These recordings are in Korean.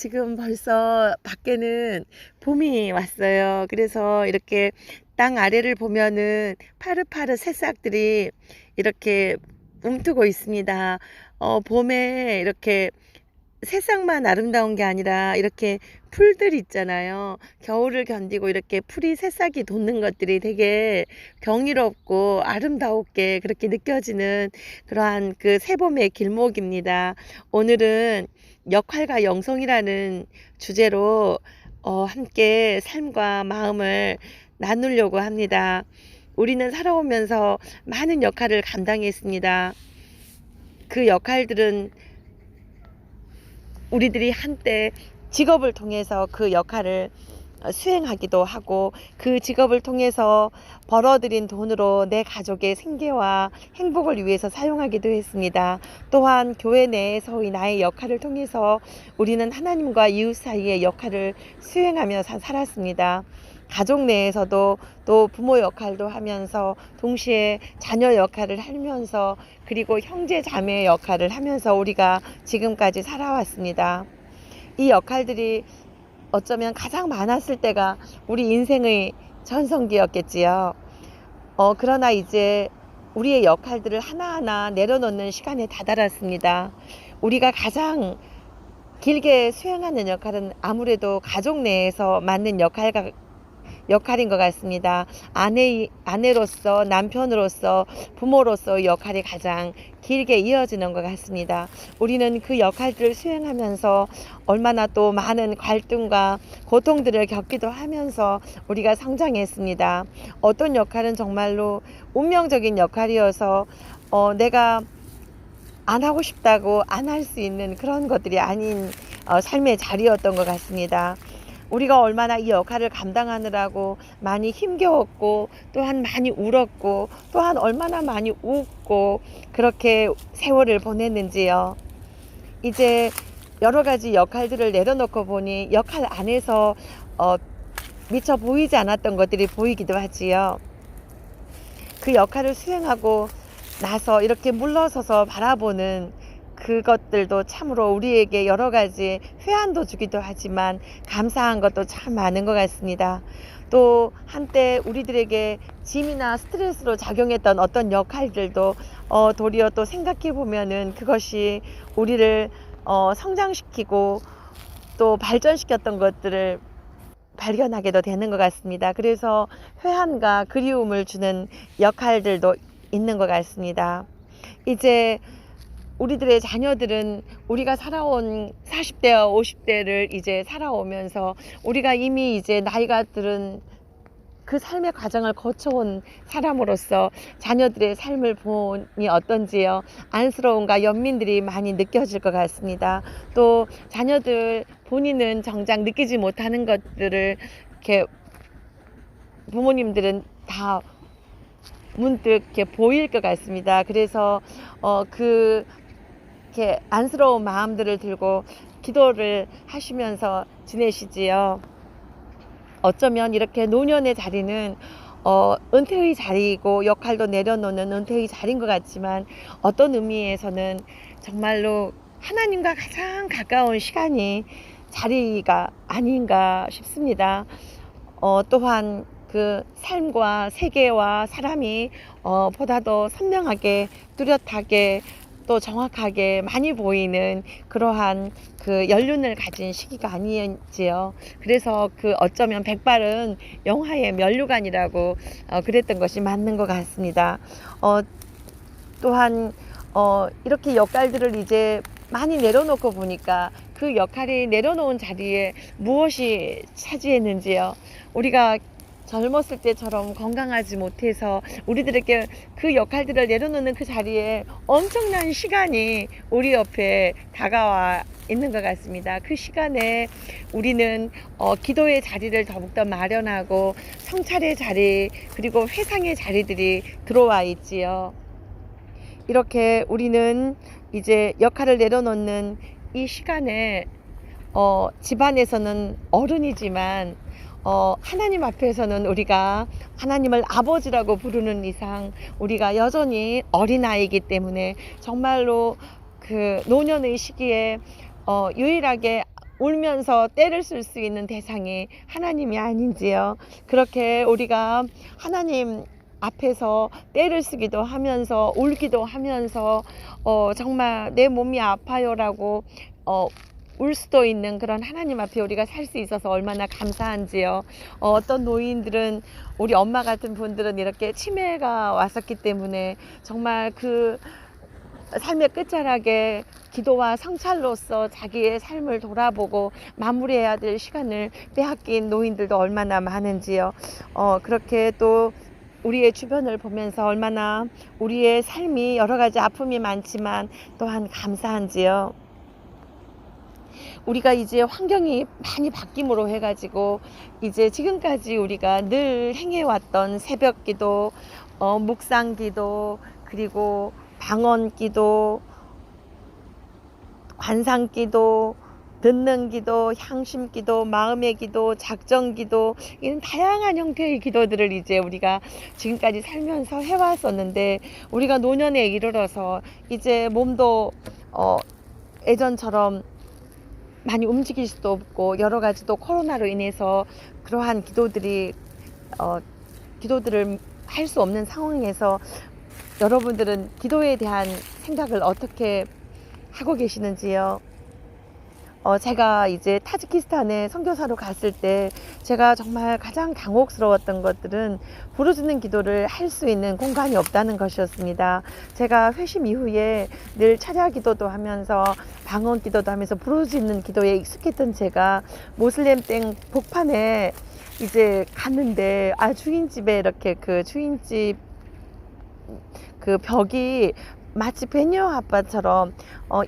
지금 벌써 밖에는 봄이 왔어요. 그래서 이렇게 땅 아래를 보면은 파릇파릇 새싹들이 이렇게 움트고 있습니다. 봄에 이렇게 새싹만 아름다운 게 아니라 이렇게 풀들 있잖아요. 겨울을 견디고 이렇게 풀이 새싹이 돋는 것들이 되게 경이롭고 아름다웠게 그렇게 느껴지는 그러한 그 새봄의 길목입니다. 오늘은 역할과 영성이라는 주제로 함께 삶과 마음을 나누려고 합니다. 우리는 살아오면서 많은 역할을 감당했습니다. 그 역할들은 우리들이 한때 직업을 통해서 그 역할을 수행하기도 하고, 그 직업을 통해서 벌어들인 돈으로 내 가족의 생계와 행복을 위해서 사용하기도 했습니다. 또한 교회 내에서의 나의 역할을 통해서 우리는 하나님과 이웃 사이의 역할을 수행하면서 살았습니다. 가족 내에서도 또 부모 역할도 하면서 동시에 자녀 역할을 하면서, 그리고 형제 자매의 역할을 하면서 우리가 지금까지 살아왔습니다. 이 역할들이 어쩌면 가장 많았을 때가 우리 인생의 전성기였겠지요. 그러나 이제 우리의 역할들을 하나하나 내려놓는 시간에 다다랐습니다. 우리가 가장 길게 수행하는 역할은 아무래도 가족 내에서 맡는 역할인 것 같습니다. 아내로서, 남편으로서, 부모로서의 역할이 가장 길게 이어지는 것 같습니다. 우리는 그 역할들을 수행하면서 얼마나 또 많은 갈등과 고통들을 겪기도 하면서 우리가 성장했습니다. 어떤 역할은 정말로 운명적인 역할이어서 내가 안 하고 싶다고 안 할 수 있는 그런 것들이 아닌 삶의 자리였던 것 같습니다. 우리가 얼마나 이 역할을 감당하느라고 많이 힘겨웠고, 또한 많이 울었고, 또한 얼마나 많이 웃고 그렇게 세월을 보냈는지요. 이제 여러 가지 역할들을 내려놓고 보니 역할 안에서 미처 보이지 않았던 것들이 보이기도 하지요. 그 역할을 수행하고 나서 이렇게 물러서서 바라보는 그것들도 참으로 우리에게 여러 가지 회한도 주기도 하지만 감사한 것도 참 많은 것 같습니다. 또 한때 우리들에게 짐이나 스트레스로 작용했던 어떤 역할들도 도리어 또 생각해 보면은 그것이 우리를 성장시키고 또 발전시켰던 것들을 발견하게도 되는 것 같습니다. 그래서 회한과 그리움을 주는 역할들도 있는 것 같습니다. 이제 우리들의 자녀들은 우리가 살아온 40대와 50대를 이제 살아오면서 우리가 이미 이제 나이가 들은 그 삶의 과정을 거쳐온 사람으로서 자녀들의 삶을 보니 어떤지요. 안쓰러움과 연민들이 많이 느껴질 것 같습니다. 또 자녀들 본인은 정작 느끼지 못하는 것들을 이렇게 부모님들은 다 문득 이렇게 보일 것 같습니다. 그래서 이렇게 안쓰러운 마음들을 들고 기도를 하시면서 지내시지요. 어쩌면 이렇게 노년의 자리는 은퇴의 자리이고 역할도 내려놓는 은퇴의 자리인 것 같지만, 어떤 의미에서는 정말로 하나님과 가장 가까운 시간이 자리가 아닌가 싶습니다. 또한 그 삶과 세계와 사람이 보다도 선명하게, 뚜렷하게, 또 정확하게 많이 보이는 그러한 그 연륜을 가진 시기가 아니지요. 그래서 그 어쩌면 백발은 영화의 면류관이라고 그랬던 것이 맞는 것 같습니다. 또한 이렇게 역할들을 이제 많이 내려놓고 보니까 그 역할이 내려놓은 자리에 무엇이 차지했는지요. 우리가 젊었을 때처럼 건강하지 못해서 우리들에게 그 역할들을 내려놓는 그 자리에 엄청난 시간이 우리 옆에 다가와 있는 것 같습니다. 그 시간에 우리는 기도의 자리를 더욱더 마련하고 성찰의 자리, 그리고 회상의 자리들이 들어와 있지요. 이렇게 우리는 이제 역할을 내려놓는 이 시간에 집안에서는 어른이지만 하나님 앞에서는 우리가 하나님을 아버지라고 부르는 이상 우리가 여전히 어린아이이기 때문에 정말로 그 노년의 시기에 유일하게 울면서 떼를 쓸 수 있는 대상이 하나님이 아닌지요. 그렇게 우리가 하나님 앞에서 떼를 쓰기도 하면서 울기도 하면서 정말 내 몸이 아파요라고 울 수도 있는 그런 하나님 앞에 우리가 살 수 있어서 얼마나 감사한지요. 어떤 노인들은, 우리 엄마 같은 분들은 이렇게 치매가 왔었기 때문에 정말 그 삶의 끝자락에 기도와 성찰로서 자기의 삶을 돌아보고 마무리해야 될 시간을 빼앗긴 노인들도 얼마나 많은지요. 그렇게 또 우리의 주변을 보면서 얼마나 우리의 삶이 여러 가지 아픔이 많지만 또한 감사한지요. 우리가 이제 환경이 많이 바뀜으로 해가지고 이제 지금까지 우리가 늘 행해왔던 새벽기도, 묵상기도, 그리고 방언기도, 관상기도, 듣는 기도, 향심기도, 마음의 기도, 작정기도, 이런 다양한 형태의 기도들을 이제 우리가 지금까지 살면서 해왔었는데, 우리가 노년에 이르러서 이제 몸도 예전처럼 많이 움직일 수도 없고 여러 가지 또 코로나로 인해서 그러한 기도들을 할 수 없는 상황에서 여러분들은 기도에 대한 생각을 어떻게 하고 계시는지요? 제가 이제 타지키스탄에 선교사로 갔을 때 제가 정말 가장 당혹스러웠던 것들은 부르짖는 기도를 할 수 있는 공간이 없다는 것이었습니다. 제가 회심 이후에 늘 찬야 기도도 하면서 방언 기도도 하면서 부르짖는 기도에 익숙했던 제가 모슬렘 땡 복판에 이제 갔는데 주인집에 이렇게 그 주인집 그 벽이 마치 베니어 아빠처럼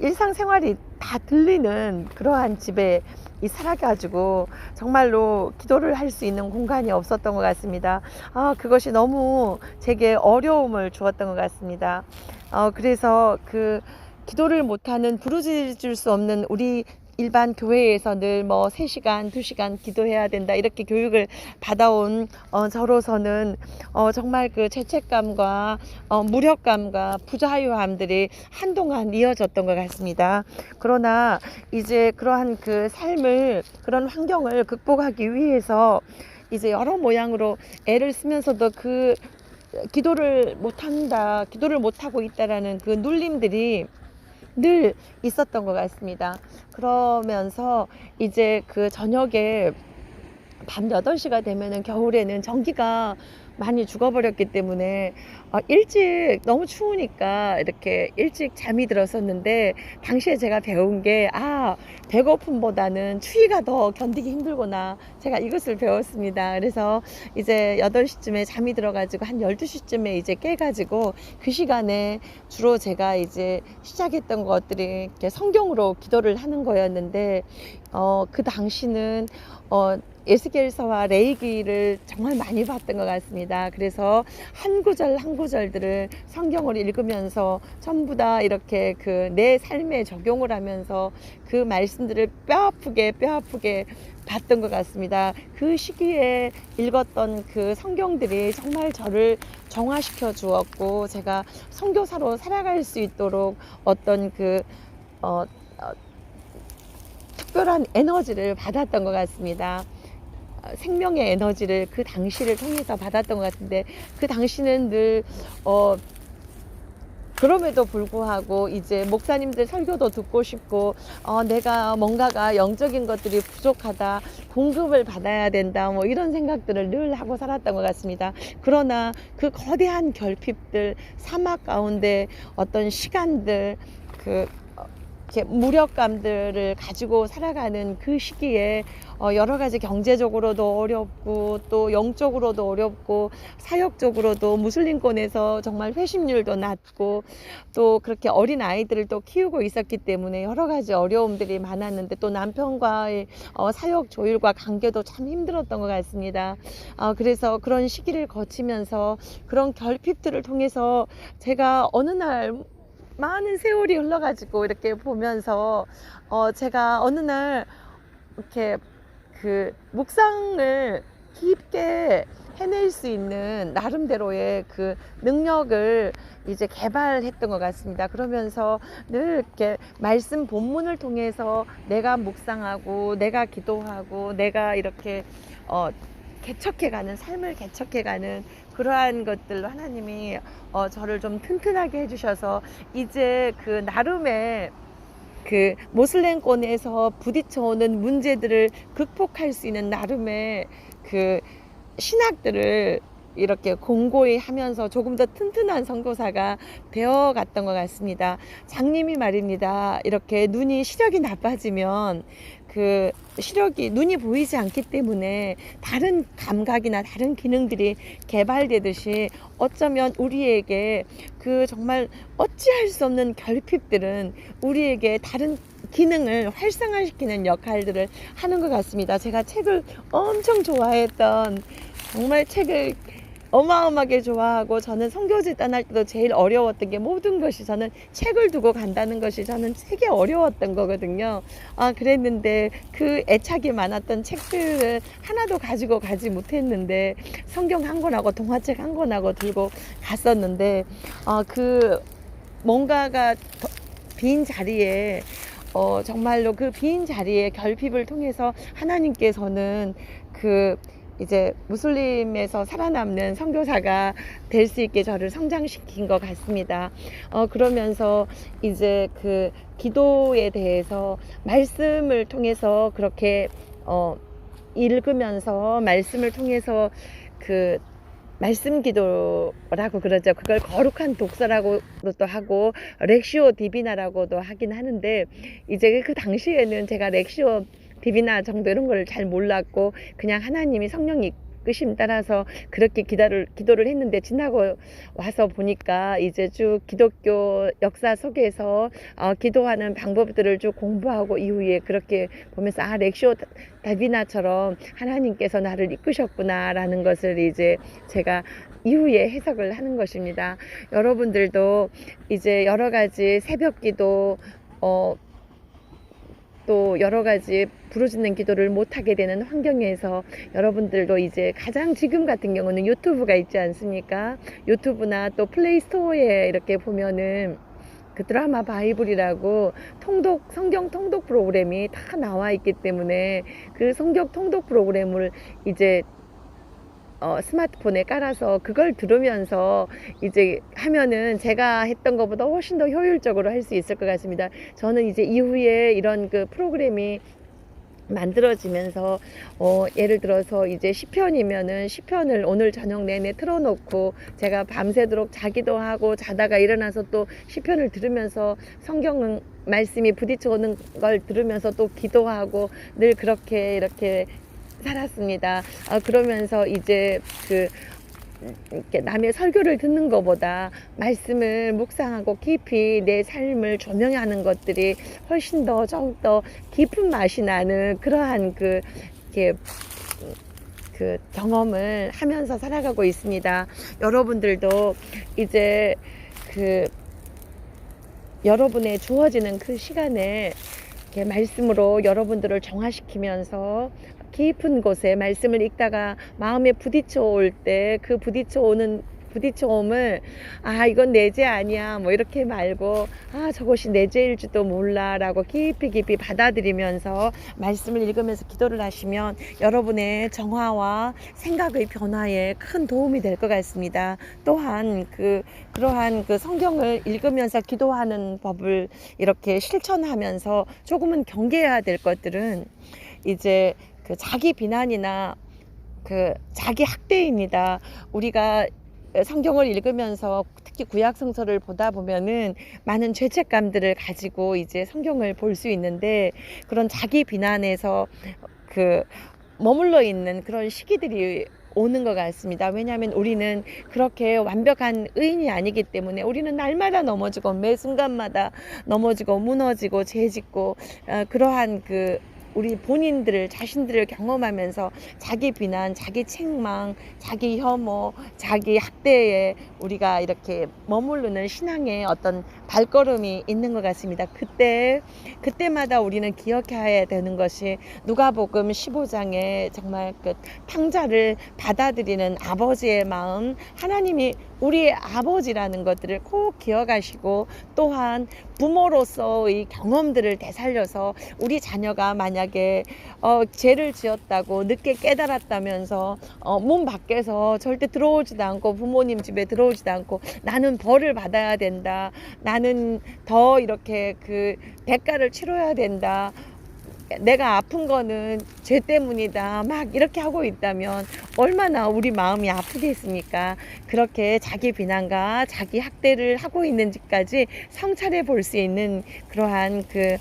일상생활이 다 들리는 그러한 집에 살아가지고 정말로 기도를 할 수 있는 공간이 없었던 것 같습니다. 그것이 너무 제게 어려움을 주었던 것 같습니다. 그래서 그 기도를 못하는, 부르짖을 수 없는 우리 일반 교회에서 늘 3시간, 2시간 기도해야 된다 이렇게 교육을 받아온 저로서는 정말 그 죄책감과 무력감과 부자유함들이 한동안 이어졌던 것 같습니다. 그러나 이제 그러한 그 삶을, 그런 환경을 극복하기 위해서 이제 여러 모양으로 애를 쓰면서도 그 기도를 못하고 있다라는 그 눌림들이 늘 있었던 것 같습니다. 그러면서 이제 그 저녁에 밤 8시가 되면은 겨울에는 전기가 많이 죽어버렸기 때문에 일찍, 너무 추우니까 이렇게 일찍 잠이 들었었는데, 당시에 제가 배운 게 배고픔보다는 추위가 더 견디기 힘들구나, 제가 이것을 배웠습니다. 그래서 이제 8시쯤에 잠이 들어가지고 한 12시쯤에 이제 깨가지고 그 시간에 주로 제가 이제 시작했던 것들이 이렇게 성경으로 기도를 하는 거였는데, 그 당시는 에스겔서와 레위기를 정말 많이 봤던 것 같습니다. 그래서 한 구절 한 구절들을 성경을 읽으면서 전부 다 이렇게 그 내 삶에 적용을 하면서 그 말씀들을 뼈아프게 봤던 것 같습니다. 그 시기에 읽었던 그 성경들이 정말 저를 정화시켜 주었고, 제가 선교사로 살아갈 수 있도록 어떤 그 특별한 에너지를 받았던 것 같습니다. 생명의 에너지를 그 당시를 통해서 받았던 것 같은데, 그 당시는 늘 그럼에도 불구하고 이제 목사님들 설교도 듣고 싶고 내가 뭔가가 영적인 것들이 부족하다, 공급을 받아야 된다, 이런 생각들을 늘 하고 살았던 것 같습니다. 그러나 그 거대한 결핍들, 사막 가운데 어떤 시간들, 이렇게 무력감들을 가지고 살아가는 그 시기에 여러 가지 경제적으로도 어렵고 또 영적으로도 어렵고 사역적으로도 무슬림권에서 정말 회심률도 낮고 또 그렇게 어린 아이들을 또 키우고 있었기 때문에 여러 가지 어려움들이 많았는데, 또 남편과의 사역 조율과 관계도 참 힘들었던 것 같습니다. 그래서 그런 시기를 거치면서 그런 결핍들을 통해서 제가 어느 날 많은 세월이 흘러가지고 이렇게 보면서 제가 어느 날 이렇게 그 묵상을 깊게 해낼 수 있는 나름대로의 그 능력을 이제 개발했던 것 같습니다. 그러면서 늘 이렇게 말씀 본문을 통해서 내가 묵상하고 내가 기도하고 내가 이렇게 개척해가는 삶을 개척해가는 그러한 것들로 하나님이 저를 좀 튼튼하게 해주셔서 이제 그 나름의 그 모슬렘권에서 부딪혀오는 문제들을 극복할 수 있는 나름의 그 신학들을 이렇게 공고히 하면서 조금 더 튼튼한 선교사가 되어갔던 것 같습니다. 장님이 말입니다. 이렇게 눈이 시력이 나빠지면 그 시력이 눈이 보이지 않기 때문에 다른 감각이나 다른 기능들이 개발되듯이 어쩌면 우리에게 그 정말 어찌할 수 없는 결핍들은 우리에게 다른 기능을 활성화시키는 역할들을 하는 것 같습니다. 제가 책을 엄청 좋아했던 정말 책을 어마어마하게 좋아하고 저는 선교지 떠날 때도 제일 어려웠던 게 모든 것이 저는 책을 두고 간다는 것이 저는 되게 어려웠던 거거든요. 그랬는데 그 애착이 많았던 책들을 하나도 가지고 가지 못했는데 성경 한 권하고 동화책 한 권하고 들고 갔었는데 그 뭔가가 빈 자리에 정말로 그 빈 자리에 결핍을 통해서 하나님께서는 그 이제 무슬림에서 살아남는 선교사가 될 수 있게 저를 성장시킨 것 같습니다. 그러면서 이제 그 기도에 대해서 말씀을 통해서 그렇게 읽으면서 말씀을 통해서 그 말씀 기도라고 그러죠. 그걸 거룩한 독서라고도 하고 렉시오 디비나라고도 하긴 하는데 이제 그 당시에는 제가 렉시오 디비나 정도 이런 걸 잘 몰랐고 그냥 하나님이 성령 이끄심 따라서 그렇게 기도를 했는데 지나고 와서 보니까 이제 쭉 기독교 역사 속에서 기도하는 방법들을 쭉 공부하고 이후에 그렇게 보면서 렉시오 다비나처럼 하나님께서 나를 이끄셨구나 라는 것을 이제 제가 이후에 해석을 하는 것입니다. 여러분들도 이제 여러 가지 새벽 기도 또 여러 가지 부르짖는 기도를 못하게 되는 환경에서 여러분들도 이제 가장 지금 같은 경우는 유튜브가 있지 않습니까? 유튜브나 또 플레이스토어에 이렇게 보면은 그 드라마 바이블이라고 성경 통독 프로그램이 다 나와 있기 때문에 그 성경 통독 프로그램을 이제 스마트폰에 깔아서 그걸 들으면서 이제 하면은 제가 했던 것보다 훨씬 더 효율적으로 할 수 있을 것 같습니다. 저는 이제 이후에 이런 그 프로그램이 만들어지면서 예를 들어서 이제 시편이면은 시편을 오늘 저녁 내내 틀어놓고 제가 밤새도록 자기도 하고 자다가 일어나서 또 시편을 들으면서 성경 말씀이 부딪혀오는 걸 들으면서 또 기도하고 늘 그렇게 이렇게 살았습니다. 그러면서 이제 이렇게 남의 설교를 듣는 것보다 말씀을 묵상하고 깊이 내 삶을 조명하는 것들이 훨씬 더 좀 더 깊은 맛이 나는 그러한 이렇게 그 경험을 하면서 살아가고 있습니다. 여러분들도 이제 여러분의 주어지는 그 시간에 이렇게 말씀으로 여러분들을 정화시키면서 깊은 곳에 말씀을 읽다가 마음에 부딪혀올 때 그 부딪혀옴을 이건 내 죄 아니야 뭐 이렇게 말고 저것이 내 죄일지도 몰라 라고 깊이 받아들이면서 말씀을 읽으면서 기도를 하시면 여러분의 정화와 생각의 변화에 큰 도움이 될 것 같습니다. 또한 그러한 성경을 읽으면서 기도하는 법을 이렇게 실천하면서 조금은 경계해야 될 것들은 이제 자기 비난이나 자기 학대입니다. 우리가 성경을 읽으면서 특히 구약 성서를 보다 보면은 많은 죄책감들을 가지고 이제 성경을 볼 수 있는데 그런 자기 비난에서 머물러 있는 그런 시기들이 오는 것 같습니다. 왜냐하면 우리는 그렇게 완벽한 의인이 아니기 때문에 우리는 날마다 넘어지고 매 순간마다 넘어지고 무너지고 죄짓고 그러한 우리 자신들을 경험하면서 자기 비난, 자기 책망, 자기 혐오, 자기 학대에 우리가 이렇게 머무르는 신앙의 어떤 발걸음이 있는 것 같습니다. 그때마다 우리는 기억해야 되는 것이 누가복음 15장에 정말 그 탕자를 받아들이는 아버지의 마음, 하나님이 우리의 아버지라는 것들을 꼭 기억하시고, 또한 부모로서의 경험들을 되살려서 우리 자녀가 만약에 죄를 지었다고 늦게 깨달았다면서 문 밖에서 절대 들어오지도 않고 부모님 집에 들어오지도 않고 나는 벌을 받아야 된다, 나는 더 이렇게 그 대가를 치러야 된다, 내가 아픈 거는 죄 때문이다, 막 이렇게 하고 있다면 얼마나 우리 마음이 아프겠습니까? 그렇게 자기 비난과 자기 학대를 하고 있는지까지 성찰해 볼 수 있는 그러한 그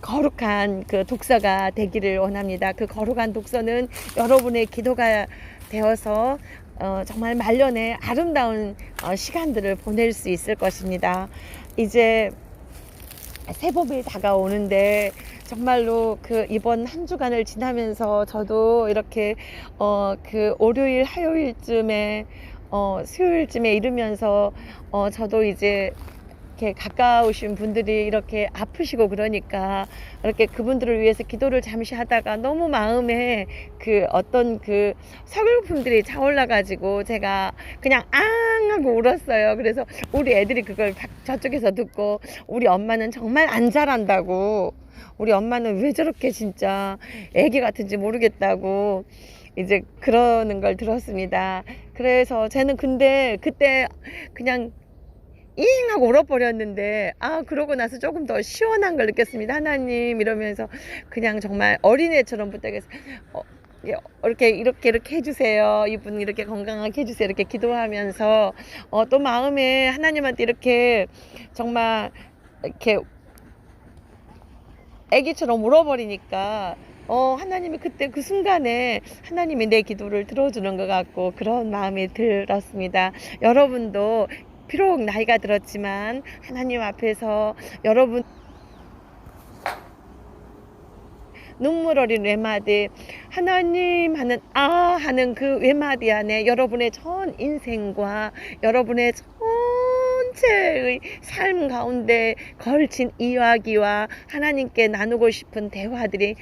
거룩한 그 독서가 되기를 원합니다. 그 거룩한 독서는 여러분의 기도가 되어서 정말 말년에 아름다운 시간들을 보낼 수 있을 것입니다. 이제 새봄이 다가오는데 정말로 그 이번 한 주간을 지나면서 저도 이렇게 그 월요일 화요일쯤에 수요일쯤에 이르면서 저도 이제 이렇게 가까우신 분들이 이렇게 아프시고 그러니까 이렇게 그분들을 위해서 기도를 잠시 하다가 너무 마음에 그 어떤 그 서글픔들이 차올라 가지고 제가 그냥 앙 하고 울었어요. 그래서 우리 애들이 그걸 저쪽에서 듣고 우리 엄마는 정말 안 자란다고, 우리 엄마는 왜 저렇게 진짜 애기 같은지 모르겠다고 이제 그러는 걸 들었습니다. 그래서 쟤는 근데 그때 그냥 잉 하고 울어버렸는데, 그러고 나서 조금 더 시원한 걸 느꼈습니다. 하나님 이러면서 그냥 정말 어린애처럼 부탁해서 이렇게 해주세요, 이분 이렇게 건강하게 해주세요, 이렇게 기도하면서 또 마음에 하나님한테 이렇게 정말 이렇게 애기처럼 울어버리니까 하나님이 그때 그 순간에 하나님이 내 기도를 들어주는 것 같고 그런 마음이 들었습니다. 여러분도 비록 나이가 들었지만 하나님 앞에서 여러분 눈물 어린 외마디, 하나님 하는 그 외마디 안에 여러분의 전 인생과 여러분의 전체의 삶 가운데 걸친 이야기와 하나님께 나누고 싶은 대화들이 다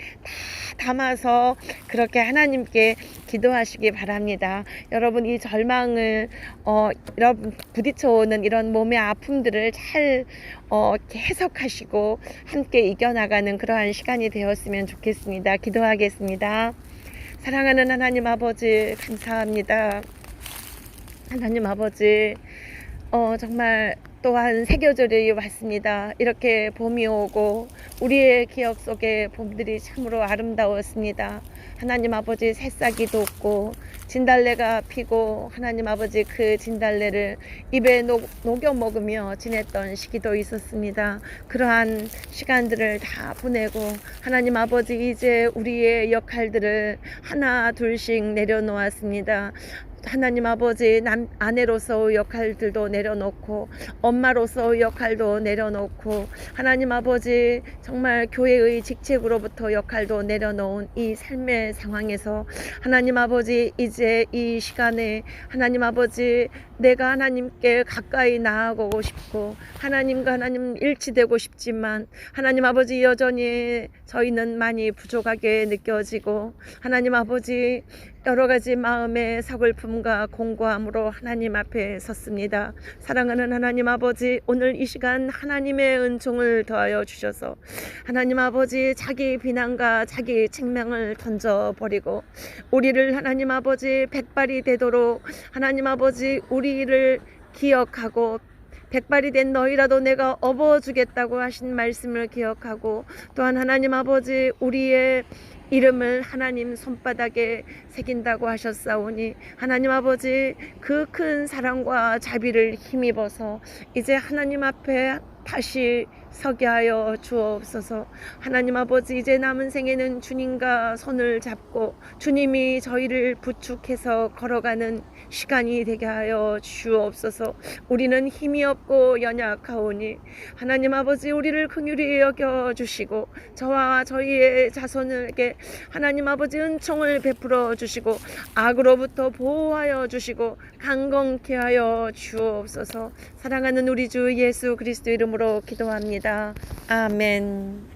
담아서 그렇게 하나님께 기도하시기 바랍니다. 여러분 이 절망을 여러분 부딪혀오는 이런 몸의 아픔들을 잘 이렇게 해석하시고 함께 이겨나가는 그러한 시간이 되었으면 좋겠습니다. 기도하겠습니다. 사랑하는 하나님 아버지, 감사합니다. 하나님 아버지, 정말 또한 새겨절이 왔습니다. 이렇게 봄이 오고 우리의 기억 속에 봄들이 참으로 아름다웠습니다. 하나님 아버지, 새싹이 돋고 진달래가 피고 하나님 아버지 그 진달래를 입에 녹여 먹으며 지냈던 시기도 있었습니다. 그러한 시간들을 다 보내고 하나님 아버지, 이제 우리의 역할들을 하나 둘씩 내려놓았습니다. 하나님 아버지, 아내로서의 역할들도 내려놓고 엄마로서의 역할도 내려놓고 하나님 아버지, 정말 교회의 직책으로부터 역할도 내려놓은 이 삶의 상황에서 하나님 아버지, 이제 이 시간에 하나님 아버지, 내가 하나님께 가까이 나아가고 싶고 하나님과 하나님 일치되고 싶지만 하나님 아버지, 여전히 저희는 많이 부족하게 느껴지고 하나님 아버지, 여러 가지 마음의 서글픔과 공고함으로 하나님 앞에 섰습니다. 사랑하는 하나님 아버지, 오늘 이 시간 하나님의 은총을 더하여 주셔서 하나님 아버지, 자기 비난과 자기 책망을 던져버리고 우리를 하나님 아버지 백발이 되도록 하나님 아버지, 우리를 기억하고 백발이 된 너희라도 내가 업어주겠다고 하신 말씀을 기억하고 또한 하나님 아버지, 우리의 이름을 하나님 손바닥에 새긴다고 하셨사오니 하나님 아버지, 그 큰 사랑과 자비를 힘입어서 이제 하나님 앞에 다시 서게 하여 주옵소서. 하나님 아버지, 이제 남은 생에는 주님과 손을 잡고 주님이 저희를 부축해서 걸어가는 시간이 되게 하여 주옵소서. 우리는 힘이 없고 연약하오니 하나님 아버지, 우리를 긍휼히 여겨 주시고 저와 저희의 자손에게 하나님 아버지 은총을 베풀어 주시고 악으로부터 보호하여 주시고 강건케 하여 주옵소서. 사랑하는 우리 주 예수 그리스도 이름으로 기도합니다. 아멘.